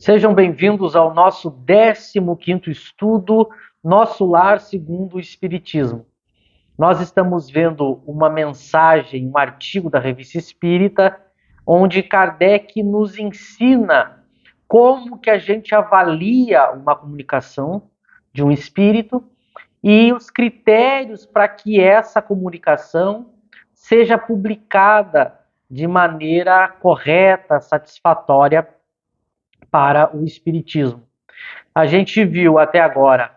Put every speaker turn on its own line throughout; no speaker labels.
Sejam bem-vindos ao nosso 15º estudo, Nosso Lar segundo o Espiritismo. Nós estamos vendo uma mensagem, um artigo da Revista Espírita, onde Kardec nos ensina como que a gente avalia uma comunicação de um espírito e os critérios para que essa comunicação seja publicada de maneira correta, satisfatória para o Espiritismo. A gente viu até agora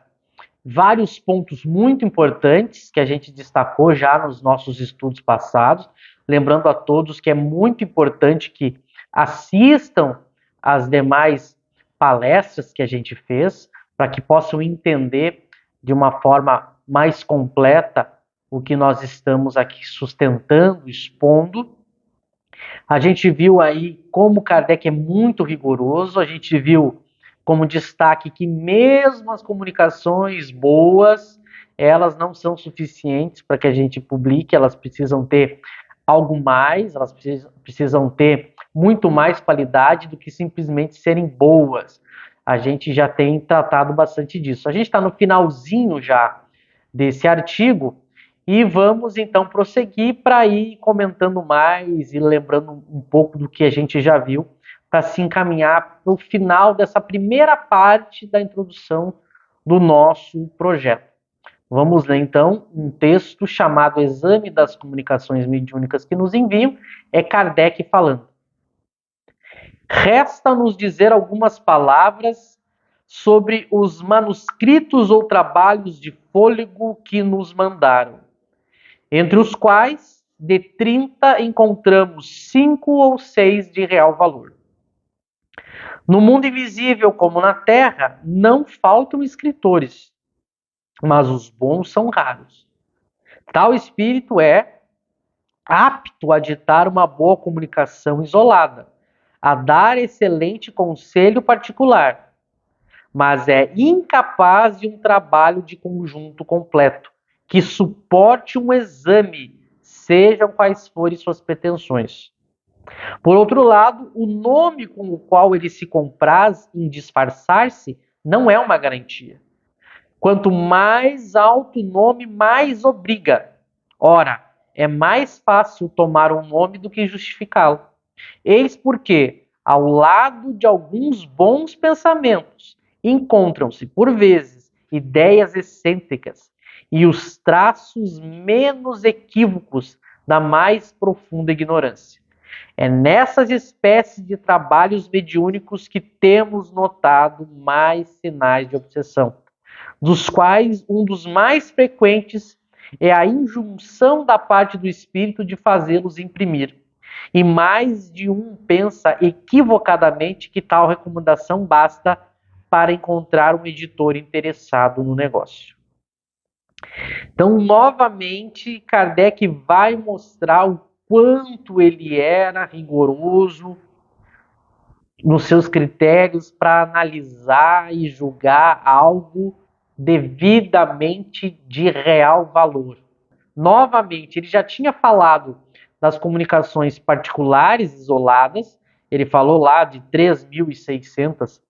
vários pontos muito importantes que a gente destacou já nos nossos estudos passados, lembrando a todos que é muito importante que assistam às demais palestras que a gente fez, para que possam entender de uma forma mais completa o que nós estamos aqui sustentando, expondo. A gente viu aí como Kardec é muito rigoroso, a gente viu como destaque que mesmo as comunicações boas, elas não são suficientes para que a gente publique, elas precisam ter algo mais, elas precisam ter muito mais qualidade do que simplesmente serem boas. A gente já tem tratado bastante disso. A gente está no finalzinho já desse artigo, e vamos então prosseguir para ir comentando mais e lembrando um pouco do que a gente já viu, para se encaminhar para o final dessa primeira parte da introdução do nosso projeto. Vamos ler então um texto chamado Exame das Comunicações Mediúnicas que nos enviam, é Kardec falando. Resta-nos dizer algumas palavras sobre os manuscritos ou trabalhos de fôlego que nos mandaram, entre os quais, de 30, encontramos 5 ou 6 de real valor. No mundo invisível, como na Terra, não faltam escritores, mas os bons são raros. Tal espírito é apto a ditar uma boa comunicação isolada, a dar excelente conselho particular, mas é incapaz de um trabalho de conjunto completo, que suporte um exame, sejam quais forem suas pretensões. Por outro lado, o nome com o qual ele se compraz em disfarçar-se não é uma garantia. Quanto mais alto o nome, mais obriga. Ora, é mais fácil tomar um nome do que justificá-lo. Eis porque, ao lado de alguns bons pensamentos, encontram-se, por vezes, ideias excêntricas e os traços menos equívocos da mais profunda ignorância. É nessas espécies de trabalhos mediúnicos que temos notado mais sinais de obsessão, dos quais um dos mais frequentes é a injunção da parte do espírito de fazê-los imprimir. E mais de um pensa equivocadamente que tal recomendação basta para encontrar um editor interessado no negócio. Então, novamente, Kardec vai mostrar o quanto ele era rigoroso nos seus critérios para analisar e julgar algo devidamente de real valor. Novamente, ele já tinha falado das comunicações particulares isoladas, ele falou lá de 3.600,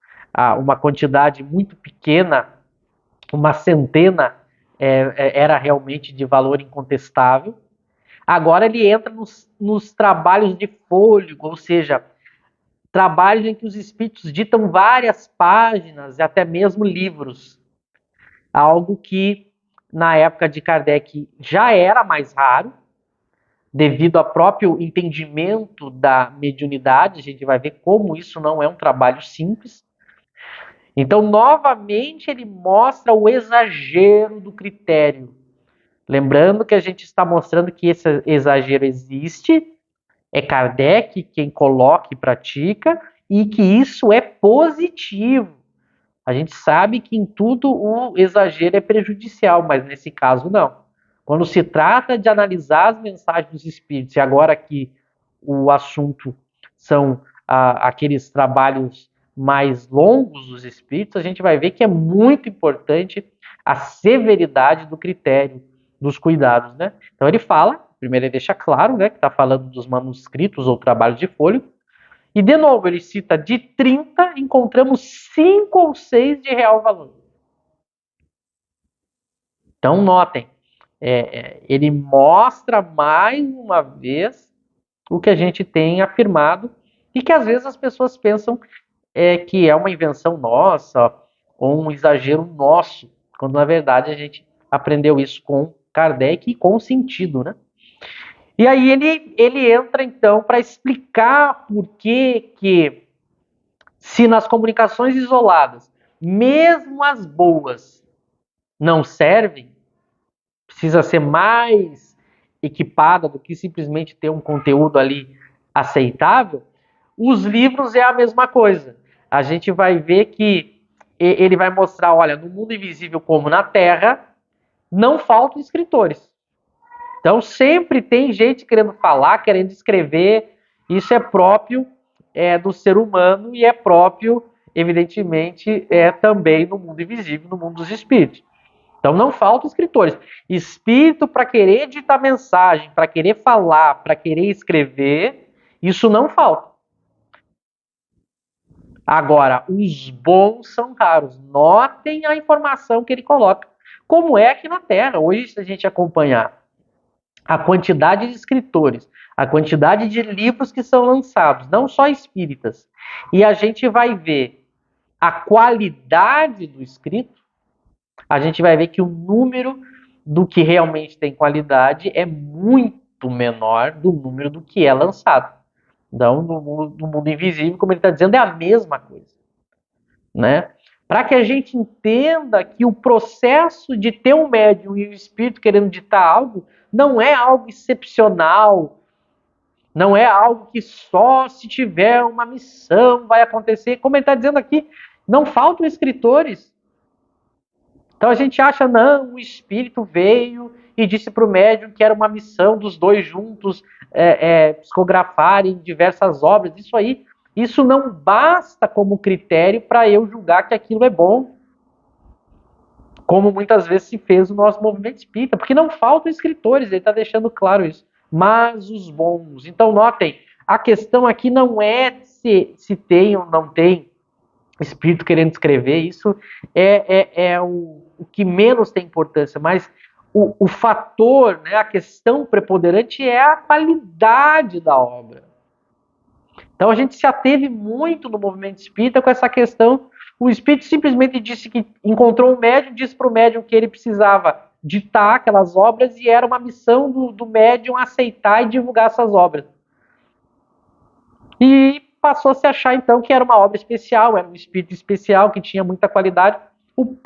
uma quantidade muito pequena, uma centena era realmente de valor incontestável. Agora ele entra nos trabalhos de fôlego, ou seja, trabalhos em que os espíritos ditam várias páginas e até mesmo livros. Algo que na época de Kardec já era mais raro, devido ao próprio entendimento da mediunidade. A gente vai ver como isso não é um trabalho simples. Então, novamente, ele mostra o exagero do critério. Lembrando que a gente está mostrando que esse exagero existe, é Kardec quem coloca e pratica, e que isso é positivo. A gente sabe que em tudo o exagero é prejudicial, mas nesse caso não. Quando se trata de analisar as mensagens dos espíritos, e agora que o assunto são aqueles trabalhos mais longos dos espíritos, a gente vai ver que é muito importante a severidade do critério dos cuidados, né? Então ele fala, primeiro ele deixa claro, né, que está falando dos manuscritos ou trabalhos de fôlego, E, de novo, ele cita de 30, encontramos 5 ou 6 de real valor. Então, notem, ele mostra mais uma vez o que a gente tem afirmado e que às vezes as pessoas pensam que é uma invenção nossa ou um exagero nosso, quando na verdade a gente aprendeu isso com Kardec e com sentido, né? E aí ele entra então para explicar por que se nas comunicações isoladas, mesmo as boas, não servem, precisa ser mais equipada do que simplesmente ter um conteúdo ali aceitável, os livros é a mesma coisa. A gente vai ver que ele vai mostrar, olha, no mundo invisível como na Terra, não faltam escritores. Então sempre tem gente querendo falar, querendo escrever. Isso é próprio do ser humano e é próprio, evidentemente, também no mundo invisível, no mundo dos espíritos. Então não faltam escritores. Espírito para querer editar mensagem, para querer falar, para querer escrever, isso não falta. Agora, os bons são raros. Notem a informação que ele coloca. Como é aqui na Terra. Hoje, se a gente acompanhar a quantidade de escritores, a quantidade de livros que são lançados, não só espíritas, e a gente vai ver a qualidade do escrito, a gente vai ver que o número do que realmente tem qualidade é muito menor do número do que é lançado. Então, no mundo invisível, como ele está dizendo, é a mesma coisa, né? Para que a gente entenda que o processo de ter um médium e um espírito querendo ditar algo não é algo excepcional, não é algo que só se tiver uma missão vai acontecer. Como ele está dizendo aqui, não faltam escritores. Então a gente acha, não, o espírito veio e disse para o médium que era uma missão dos dois juntos psicografarem diversas obras. Isso não basta como critério para eu julgar que aquilo é bom, como muitas vezes se fez no nosso movimento espírita, porque não faltam escritores, ele está deixando claro isso, mas os bons. Então notem, a questão aqui não é se tem ou não tem espírito querendo escrever, isso é o que menos tem importância, mas o fator, né, a questão preponderante é a qualidade da obra. Então a gente se ateve muito no movimento espírita com essa questão. O espírito simplesmente disse que encontrou um médium, disse para o médium que ele precisava ditar aquelas obras e era uma missão do médium aceitar e divulgar essas obras. E passou a se achar então que era uma obra especial, era um espírito especial que tinha muita qualidade.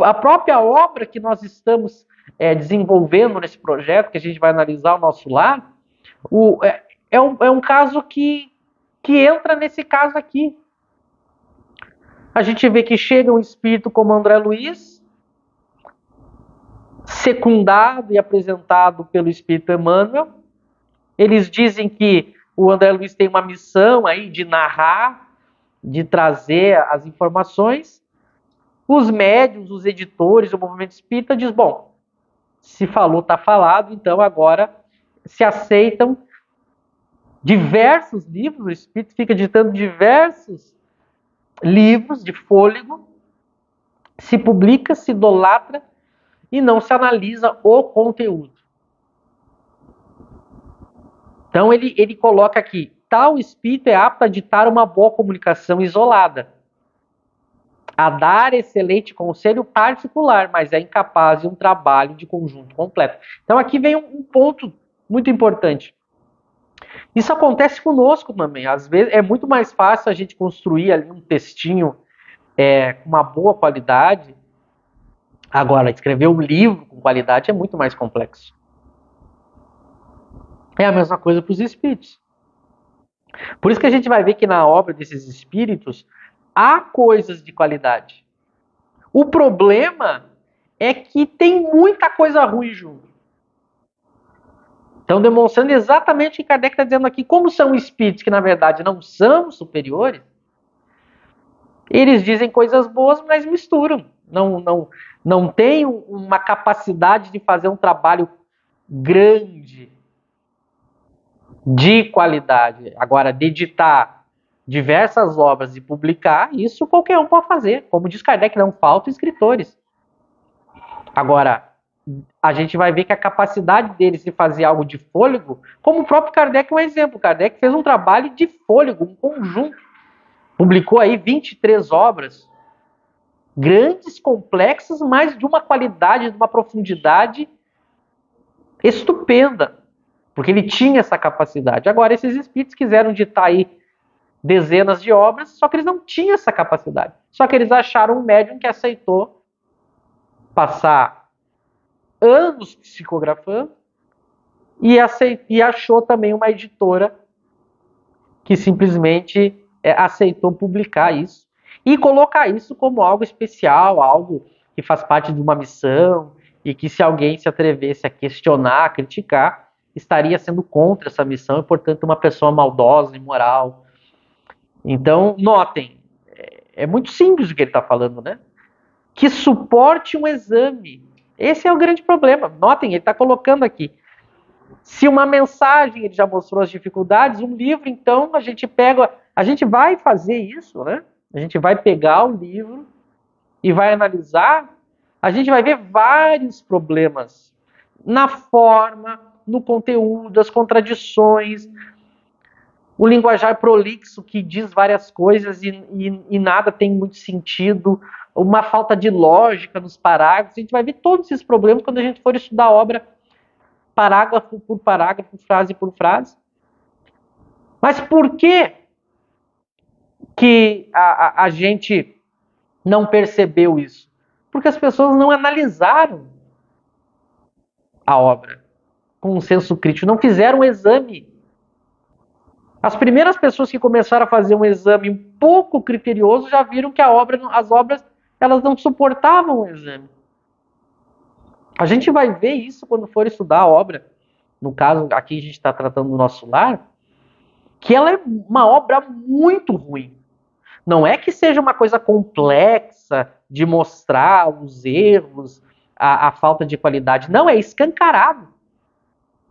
A própria obra que nós estamos desenvolvendo nesse projeto, que a gente vai analisar o nosso lar, é um caso que entra nesse caso aqui. A gente vê que chega um espírito como André Luiz, secundado e apresentado pelo espírito Emmanuel. Eles dizem que o André Luiz tem uma missão aí de narrar, de trazer as informações. Os médiuns, os editores, o movimento espírita diz, bom, se falou, está falado, então agora se aceitam diversos livros, o espírito fica editando diversos livros de fôlego, se publica, se idolatra e não se analisa o conteúdo. Então ele coloca aqui, tal espírito é apto a ditar uma boa comunicação isolada, a dar excelente conselho particular, mas é incapaz de um trabalho de conjunto completo. Então aqui vem um ponto muito importante. Isso acontece conosco também. Às vezes é muito mais fácil a gente construir ali um textinho com uma boa qualidade. Agora, escrever um livro com qualidade é muito mais complexo. É a mesma coisa para os espíritos. Por isso que a gente vai ver que na obra desses espíritos há coisas de qualidade. O problema é que tem muita coisa ruim junto. Então, demonstrando exatamente o que Kardec está dizendo aqui, como são espíritos que, na verdade, não são superiores, eles dizem coisas boas, mas misturam. Não tem uma capacidade de fazer um trabalho grande, de qualidade. Agora, de ditar diversas obras e publicar, isso qualquer um pode fazer. Como diz Kardec, não faltam escritores. Agora, a gente vai ver que a capacidade deles de fazer algo de fôlego, como o próprio Kardec é um exemplo. Kardec fez um trabalho de fôlego, um conjunto. Publicou aí 23 obras, grandes, complexas, mas de uma qualidade, de uma profundidade estupenda, porque ele tinha essa capacidade. Agora, esses espíritos quiseram ditar aí dezenas de obras, só que eles não tinham essa capacidade. Só que eles acharam um médium que aceitou passar anos psicografando e achou também uma editora que simplesmente aceitou publicar isso e colocar isso como algo especial, algo que faz parte de uma missão e que se alguém se atrevesse a questionar, a criticar, estaria sendo contra essa missão e, portanto, uma pessoa maldosa, imoral. Então, notem, é muito simples o que ele está falando, né? Que suporte um exame. Esse é o grande problema. Notem, ele está colocando aqui. Se uma mensagem, ele já mostrou as dificuldades, um livro, então a gente vai fazer isso, né? A gente vai pegar o livro e vai analisar, a gente vai ver vários problemas na forma, no conteúdo, as contradições, o linguajar prolixo que diz várias coisas e nada tem muito sentido, uma falta de lógica nos parágrafos. A gente vai ver todos esses problemas quando a gente for estudar a obra parágrafo por parágrafo, frase por frase. Mas por que a gente não percebeu isso? Porque as pessoas não analisaram a obra com um senso crítico, não fizeram um exame. As primeiras pessoas que começaram a fazer um exame um pouco criterioso já viram que as obras elas não suportavam o exame. A gente vai ver isso quando for estudar a obra. No caso, aqui a gente está tratando do Nosso Lar, que ela é uma obra muito ruim. Não é que seja uma coisa complexa de mostrar os erros, a falta de qualidade. Não, é escancarado.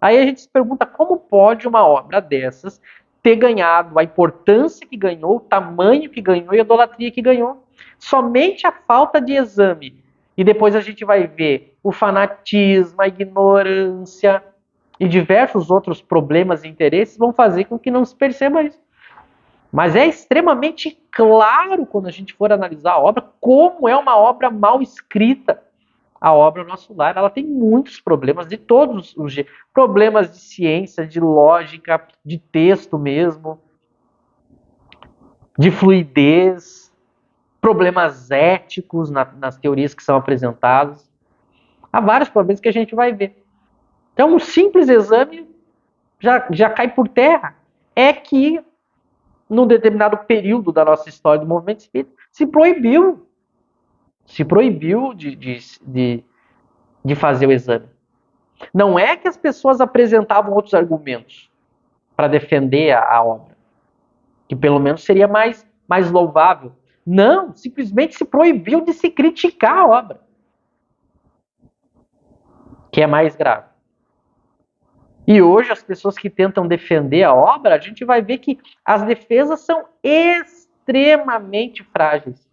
Aí a gente se pergunta como pode uma obra dessas ter ganhado a importância que ganhou, o tamanho que ganhou e a idolatria que ganhou. Somente a falta de exame. E depois a gente vai ver o fanatismo, a ignorância e diversos outros problemas e interesses vão fazer com que não se perceba isso. Mas é extremamente claro, quando a gente for analisar a obra, como é uma obra mal escrita. A obra Nosso Lar, ela tem muitos problemas, de todos os jeitos. Problemas de ciência, de lógica, de texto mesmo, de fluidez, problemas éticos nas teorias que são apresentadas. Há vários problemas que a gente vai ver. Então, um simples exame já cai por terra. É que num determinado período da nossa história do movimento espírita, se proibiu de fazer o exame. Não é que as pessoas apresentavam outros argumentos para defender a obra, que pelo menos seria mais louvável. Não, simplesmente se proibiu de se criticar a obra, que é mais grave. E hoje as pessoas que tentam defender a obra, a gente vai ver que as defesas são extremamente frágeis.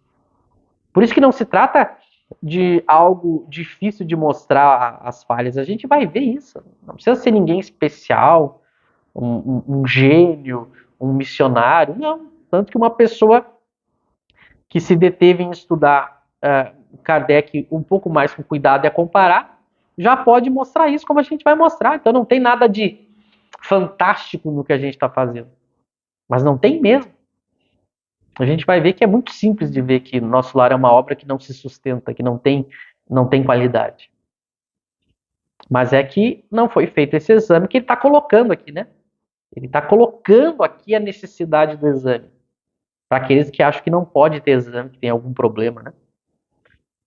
Por isso que não se trata de algo difícil de mostrar as falhas. A gente vai ver isso. Não precisa ser ninguém especial, um gênio, um missionário. Não. Tanto que uma pessoa que se deteve em estudar Kardec um pouco mais com cuidado e a comparar, já pode mostrar isso como a gente vai mostrar. Então não tem nada de fantástico no que a gente está fazendo. Mas não tem mesmo. A gente vai ver que é muito simples de ver que Nosso Lar é uma obra que não se sustenta, que não tem qualidade. Mas é que não foi feito esse exame que ele está colocando aqui, né? Ele está colocando aqui a necessidade do exame. Para aqueles que acham que não pode ter exame, que tem algum problema, né?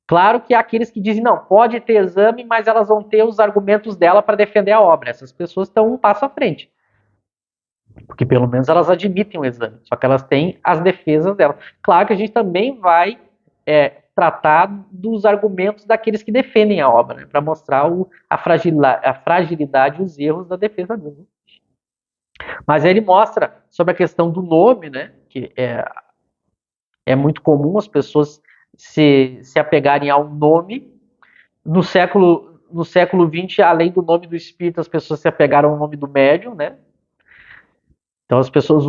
Claro que há aqueles que dizem, não, pode ter exame, mas elas vão ter os argumentos dela para defender a obra. Essas pessoas estão um passo à frente. Porque pelo menos elas admitem o exame. Só que elas têm as defesas delas. Claro que a gente também vai tratar dos argumentos daqueles que defendem a obra, né, para mostrar a fragilidade e os erros da defesa deles. Mas ele mostra sobre a questão do nome, né? que é muito comum as pessoas se apegarem ao nome. No século XX, além do nome do espírito, as pessoas se apegaram ao nome do médium, né? Então as pessoas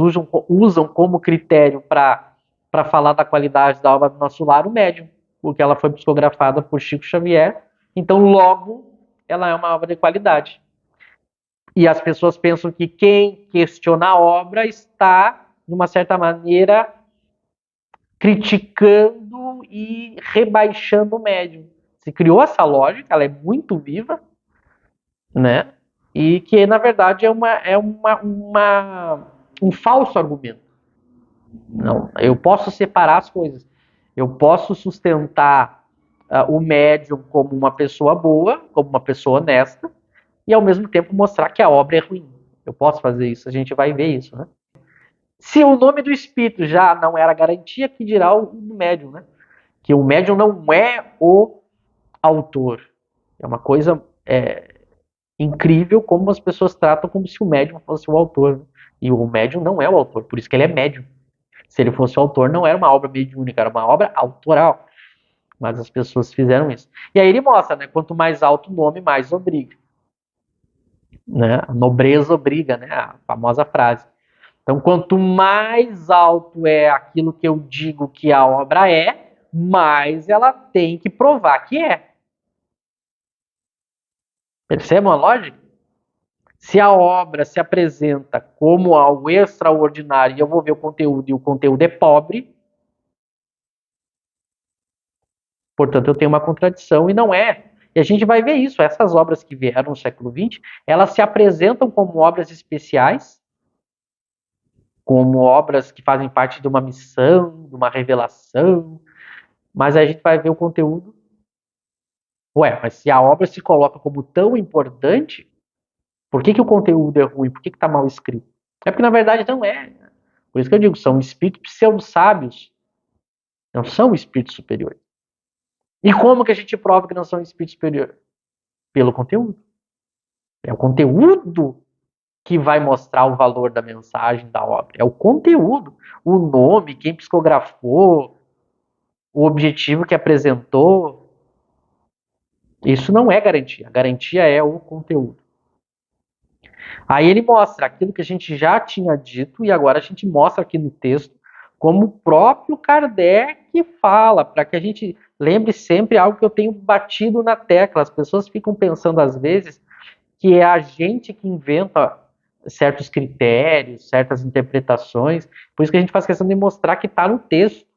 usam como critério para falar da qualidade da obra do Nosso Lar o médium, porque ela foi psicografada por Chico Xavier, então logo ela é uma obra de qualidade. E as pessoas pensam que quem questiona a obra está, de uma certa maneira, criticando e rebaixando o médium. Se criou essa lógica, ela é muito viva, né? E que, na verdade, um falso argumento. Não, eu posso separar as coisas. Eu posso sustentar o médium como uma pessoa boa, como uma pessoa honesta, e ao mesmo tempo mostrar que a obra é ruim. Eu posso fazer isso, a gente vai ver isso, né? Se o nome do espírito já não era garantia, que dirá o médium, né? Que o médium não é o autor. É uma coisa incrível como as pessoas tratam como se o médium fosse o autor. Né? E o médium não é o autor, por isso que ele é médium. Se ele fosse o autor, não era uma obra mediúnica, era uma obra autoral. Mas as pessoas fizeram isso. E aí ele mostra, né? Quanto mais alto o nome, mais obriga. Né? A nobreza obriga, né? A famosa frase. Então, quanto mais alto é aquilo que eu digo que a obra é, mais ela tem que provar que é. Percebam a lógica? Se a obra se apresenta como algo extraordinário e eu vou ver o conteúdo e o conteúdo é pobre, portanto eu tenho uma contradição e não é. E a gente vai ver isso. Essas obras que vieram no século XX, elas se apresentam como obras especiais, como obras que fazem parte de uma missão, de uma revelação, mas a gente vai ver o conteúdo. Ué, mas se a obra se coloca como tão importante, por que o conteúdo é ruim? Por que está mal escrito? É porque na verdade não é. Por isso que eu digo, são espíritos pseudo-sábios, não são espíritos superiores. E como que a gente prova que não são espíritos superiores? Pelo conteúdo. É o conteúdo que vai mostrar o valor da mensagem da obra. É o conteúdo, o nome, quem psicografou, o objetivo que apresentou. Isso não é garantia. A garantia é o conteúdo. Aí ele mostra aquilo que a gente já tinha dito e agora a gente mostra aqui no texto como o próprio Kardec fala, para que a gente lembre sempre algo que eu tenho batido na tecla. As pessoas ficam pensando às vezes que é a gente que inventa certos critérios, certas interpretações. Por isso que a gente faz questão de mostrar que está no texto.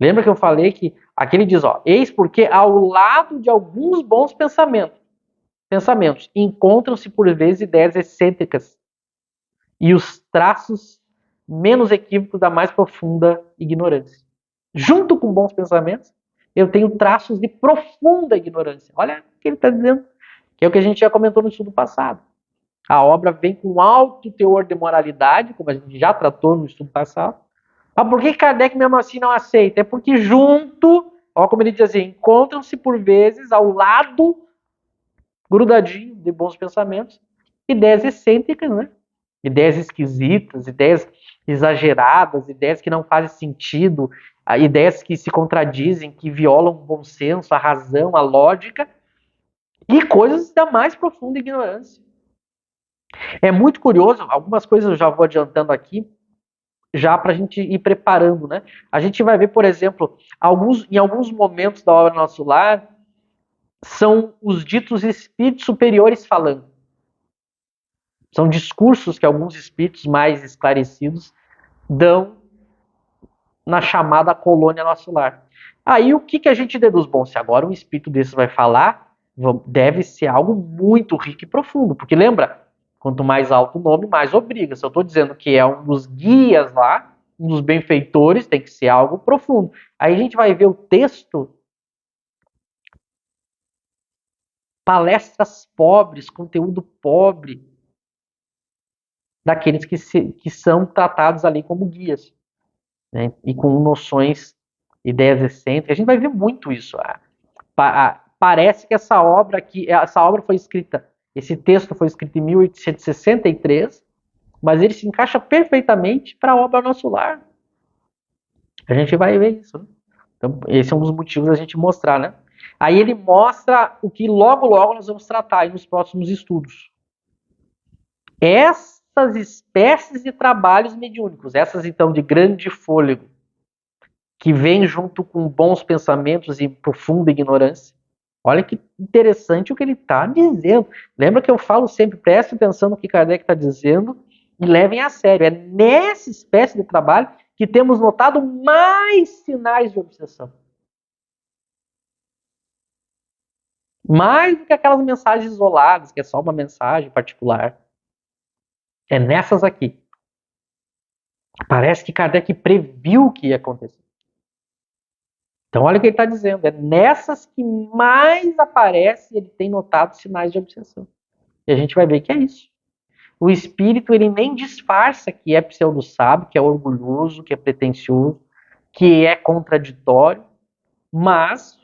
Lembra que eu falei que aqui ele diz, ó, eis porque ao lado de alguns bons pensamentos encontram-se por vezes ideias excêntricas e os traços menos equívocos da mais profunda ignorância. Junto com bons pensamentos, eu tenho traços de profunda ignorância. Olha o que ele está dizendo, que é o que a gente já comentou no estudo passado. A obra vem com alto teor de moralidade, como a gente já tratou no estudo passado. Mas por que Kardec mesmo assim não aceita? É porque junto, ó, como ele diz assim, encontram-se por vezes ao lado, grudadinho de bons pensamentos, ideias excêntricas, né? Ideias esquisitas, ideias exageradas, ideias que não fazem sentido, ideias que se contradizem, que violam o bom senso, a razão, a lógica, e coisas da mais profunda ignorância. É muito curioso, algumas coisas eu já vou adiantando aqui, já para a gente ir preparando, né? A gente vai ver, por exemplo, em alguns momentos da obra Nosso Lar, são os ditos espíritos superiores falando. São discursos que alguns espíritos mais esclarecidos dão na chamada colônia Nosso Lar. Aí o que a gente deduz? Bom, se agora um espírito desses vai falar, deve ser algo muito rico e profundo. Porque lembra, quanto mais alto o nome, mais obriga. Se eu estou dizendo que é um dos guias lá, um dos benfeitores, tem que ser algo profundo. Aí a gente vai ver o texto, palestras pobres, conteúdo pobre, daqueles que são tratados ali como guias, né? E com noções, ideias excêntricas. A gente vai ver muito isso. Parece que essa obra foi escrita, esse texto foi escrito em 1863, mas ele se encaixa perfeitamente para a obra Nosso Lar. A gente vai ver isso, né? Então, esse é um dos motivos da gente mostrar, né? Aí ele mostra o que logo nós vamos tratar aí nos próximos estudos. Essas espécies de trabalhos mediúnicos, essas então de grande fôlego, que vêm junto com bons pensamentos e profunda ignorância. Olha que interessante o que ele está dizendo. Lembra que eu falo sempre, preste atenção no que Kardec está dizendo e levem a sério. É nessa espécie de trabalho que temos notado mais sinais de obsessão. Mais do que aquelas mensagens isoladas, que é só uma mensagem particular. É nessas aqui. Parece que Kardec previu o que ia acontecer. Então, olha o que ele está dizendo. É nessas que mais aparece, ele tem notado sinais de obsessão. E a gente vai ver que é isso. O espírito, ele nem disfarça que é pseudo-sábio, que é orgulhoso, que é pretensioso, que é contraditório, mas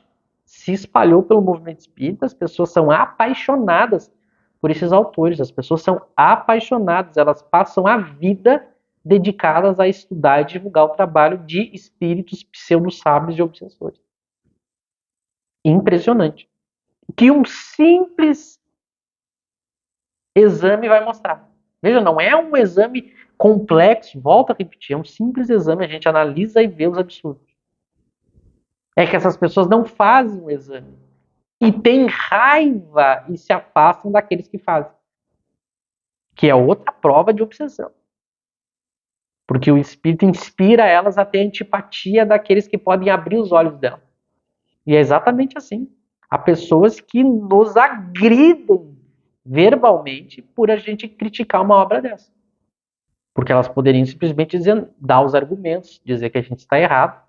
se espalhou pelo movimento espírita, as pessoas são apaixonadas por esses autores, as pessoas são apaixonadas, elas passam a vida dedicadas a estudar e divulgar o trabalho de espíritos pseudo-sábios e obsessores. Impressionante. Que um simples exame vai mostrar. Veja, não é um exame complexo, volto a repetir, é um simples exame, a gente analisa e vê os absurdos. É que essas pessoas não fazem o exame e têm raiva e se afastam daqueles que fazem. Que é outra prova de obsessão. Porque o espírito inspira elas a ter antipatia daqueles que podem abrir os olhos dela. E é exatamente assim. Há pessoas que nos agridem verbalmente por a gente criticar uma obra dessa. Porque elas poderiam simplesmente dizer, dar os argumentos, dizer que a gente está errado,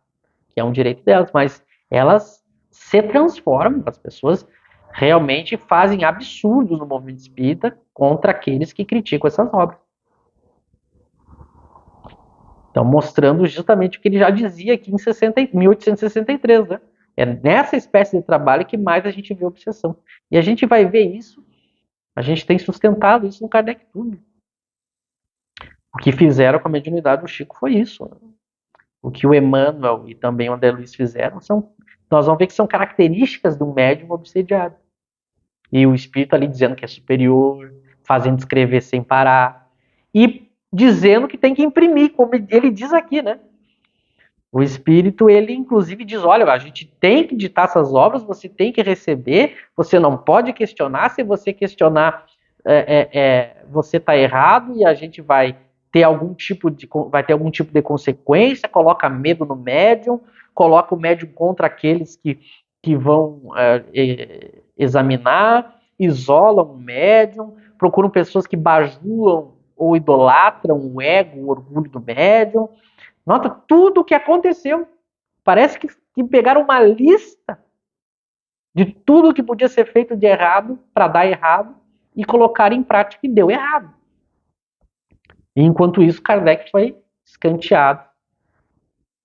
que é um direito delas, mas elas se transformam, as pessoas realmente fazem absurdos no movimento espírita contra aqueles que criticam essas obras. Então, mostrando justamente o que ele já dizia aqui em 1863, né? É nessa espécie de trabalho que mais a gente vê obsessão. E a gente vai ver isso, a gente tem sustentado isso no Kardec Tudo. O que fizeram com a mediunidade do Chico foi isso. Né? O que o Emmanuel e também o André Luiz fizeram, nós vamos ver que são características do médium obsediado. E o espírito ali dizendo que é superior, fazendo escrever sem parar, e dizendo que tem que imprimir, como ele diz aqui, né? O espírito, ele inclusive diz, olha, a gente tem que ditar essas obras, você tem que receber, você não pode questionar, se você questionar, você está errado e a gente vai ter algum tipo de consequência, coloca medo no médium, coloca o médium contra aqueles que vão examinar, isolam o médium, procuram pessoas que bajulam ou idolatram o ego, o orgulho do médium. Nota tudo o que aconteceu. Parece que pegaram uma lista de tudo que podia ser feito de errado para dar errado e colocaram em prática e deu errado. E enquanto isso, Kardec foi escanteado.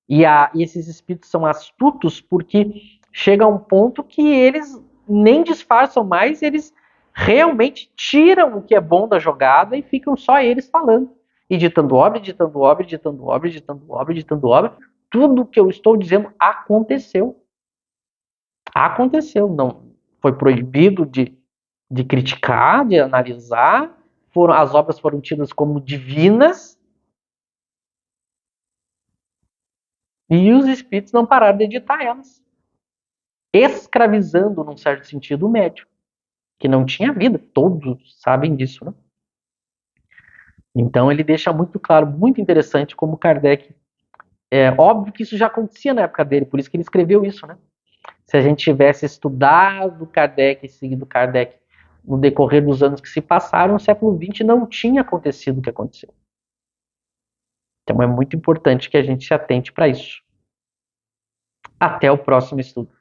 E esses espíritos são astutos porque chega a um ponto que eles nem disfarçam mais, eles realmente tiram o que é bom da jogada e ficam só eles falando. E ditando obra, ditando obra, ditando obra, ditando obra, ditando obra. Tudo que eu estou dizendo aconteceu. Aconteceu. Não foi proibido de criticar, de analisar. As obras foram tidas como divinas. E os espíritos não pararam de editar elas. Escravizando, num certo sentido, o médium. Que não tinha vida. Todos sabem disso, né? Então ele deixa muito claro, muito interessante como Kardec. É óbvio que isso já acontecia na época dele, por isso que ele escreveu isso, né? Se a gente tivesse estudado Kardec e seguido Kardec no decorrer dos anos que se passaram, no século XX não tinha acontecido o que aconteceu. Então é muito importante que a gente se atente para isso. Até o próximo estudo.